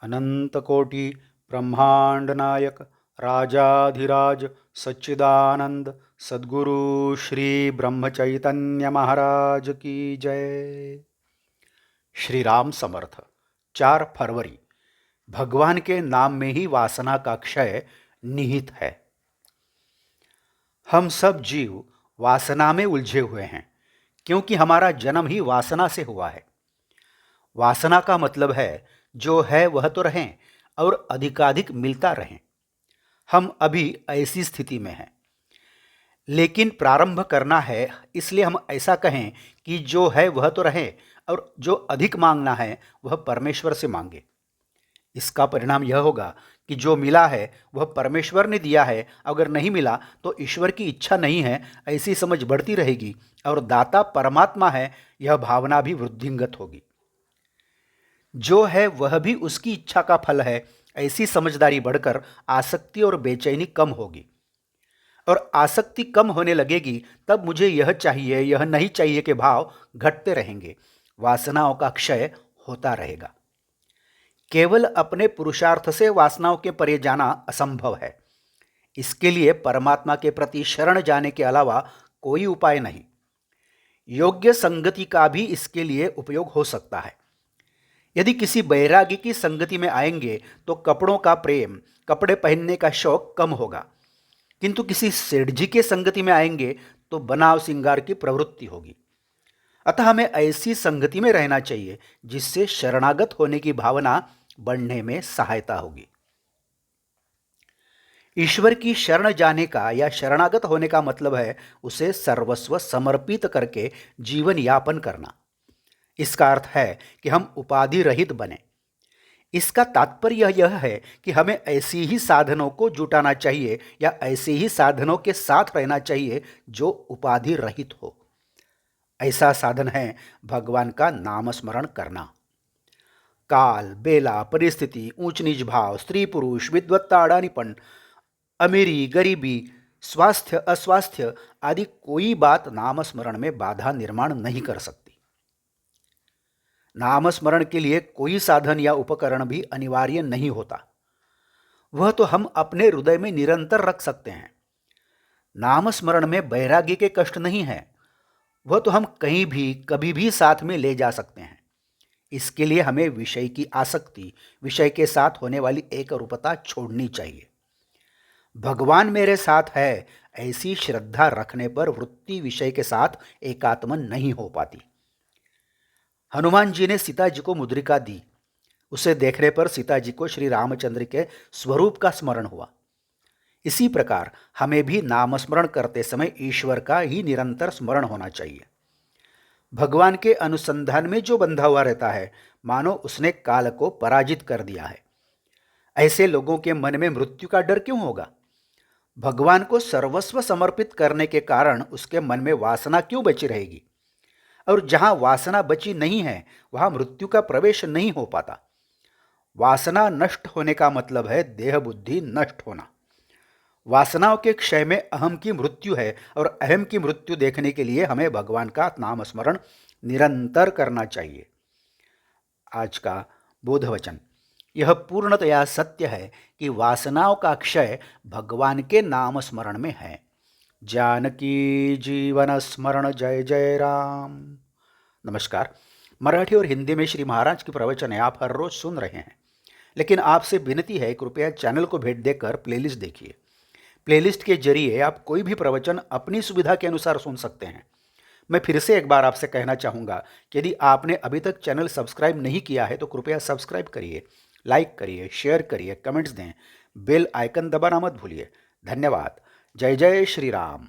अनंतकोटि ब्रह्मांड नायक राजाधिराज सच्चिदानंद सद्गुरु श्री ब्रह्म चैतन्य महाराज की जय। श्री राम समर्थ। 4 फरवरी। भगवान के नाम में ही वासना का क्षय निहित है। हम सब जीव वासना में उलझे हुए हैं, क्योंकि हमारा जन्म ही वासना से हुआ है। वासना का मतलब है जो है वह तो रहें और अधिकाधिक मिलता रहें। हम अभी ऐसी स्थिति में हैं, लेकिन प्रारंभ करना है, इसलिए हम ऐसा कहें कि जो है वह तो रहे और जो अधिक मांगना है वह परमेश्वर से मांगे। इसका परिणाम यह होगा कि जो मिला है वह परमेश्वर ने दिया है, अगर नहीं मिला तो ईश्वर की इच्छा नहीं है, ऐसी समझ बढ़ती रहेगी और दाता परमात्मा है यह भावना भी वृद्धिंगत होगी। जो है वह भी उसकी इच्छा का फल है, ऐसी समझदारी बढ़कर आसक्ति और बेचैनी कम होगी। और आसक्ति कम होने लगेगी तब मुझे यह चाहिए यह नहीं चाहिए के भाव घटते रहेंगे। वासनाओं का क्षय होता रहेगा। केवल अपने पुरुषार्थ से वासनाओं के परे जाना असंभव है। इसके लिए परमात्मा के प्रति शरण जाने के अलावा कोई उपाय नहीं। योग्य संगति का भी इसके लिए उपयोग हो सकता है। यदि किसी बैरागी की संगति में आएंगे तो कपड़ों का प्रेम, कपड़े पहनने का शौक कम होगा, किंतु किसी सेठ जी के संगति में आएंगे तो बनाव सिंगार की प्रवृत्ति होगी। अतः हमें ऐसी संगति में रहना चाहिए जिससे शरणागत होने की भावना बढ़ने में सहायता होगी। ईश्वर की शरण जाने का या शरणागत होने का मतलब है उसे सर्वस्व समर्पित करके जीवन यापन करना। इसका अर्थ है कि हम उपाधि रहित बने। इसका तात्पर्य यह है कि हमें ऐसी ही साधनों को जुटाना चाहिए या ऐसे ही साधनों के साथ रहना चाहिए जो उपाधि रहित हो। ऐसा साधन है भगवान का नाम स्मरण करना। काल, बेला, परिस्थिति, ऊंच नीच भाव, स्त्री पुरुष, विद्वत्ता अडानीपन, अमीरी गरीबी, स्वास्थ्य अस्वास्थ्य आदि कोई बात नाम स्मरण में बाधा निर्माण नहीं कर सकती। नाम स्मरण के लिए कोई साधन या उपकरण भी अनिवार्य नहीं होता, वह तो हम अपने हृदय में निरंतर रख सकते हैं। नाम स्मरण में बैरागी के कष्ट नहीं है, वह तो हम कहीं भी कभी भी साथ में ले जा सकते हैं। इसके लिए हमें विषय की आसक्ति, विषय के साथ होने वाली एक रूपता छोड़नी चाहिए। भगवान मेरे साथ है, ऐसी श्रद्धा रखने पर वृत्ति विषय के साथ एकात्मन नहीं हो पाती। हनुमान जी ने सीता जी को मुद्रिका दी, उसे देखने पर सीता जी को श्री रामचंद्र के स्वरूप का स्मरण हुआ। इसी प्रकार हमें भी नाम स्मरण करते समय ईश्वर का ही निरंतर स्मरण होना चाहिए। भगवान के अनुसंधान में जो बंधा हुआ रहता है, मानो उसने काल को पराजित कर दिया है। ऐसे लोगों के मन में मृत्यु का डर क्यों होगा? भगवान को सर्वस्व समर्पित करने के कारण उसके मन में वासना क्यों बची रहेगी? और जहां वासना बची नहीं है वहां मृत्यु का प्रवेश नहीं हो पाता। वासना नष्ट होने का मतलब है देह बुद्धि नष्ट होना। वासनाओं के क्षय में अहम की मृत्यु है और अहम की मृत्यु देखने के लिए हमें भगवान का नाम स्मरण निरंतर करना चाहिए। आज का बोध वचन यह पूर्णतया सत्य है कि वासनाओं का क्षय भगवान के नाम स्मरण में है। जानकी जीवन स्मरण जय जय राम। नमस्कार। मराठी और हिंदी में श्री महाराज की प्रवचन आप हर रोज सुन रहे हैं, लेकिन आपसे विनती है कृपया चैनल को भेंट देकर प्लेलिस्ट देखिए। प्लेलिस्ट के जरिए आप कोई भी प्रवचन अपनी सुविधा के अनुसार सुन सकते हैं। मैं फिर से एक बार आपसे कहना चाहूँगा कि यदि आपने अभी तक चैनल सब्सक्राइब नहीं किया है तो कृपया सब्सक्राइब करिए, लाइक करिए, शेयर करिए, कमेंट्स दें, बेल आइकन दबाना मत भूलिए। धन्यवाद। जय जय श्री राम।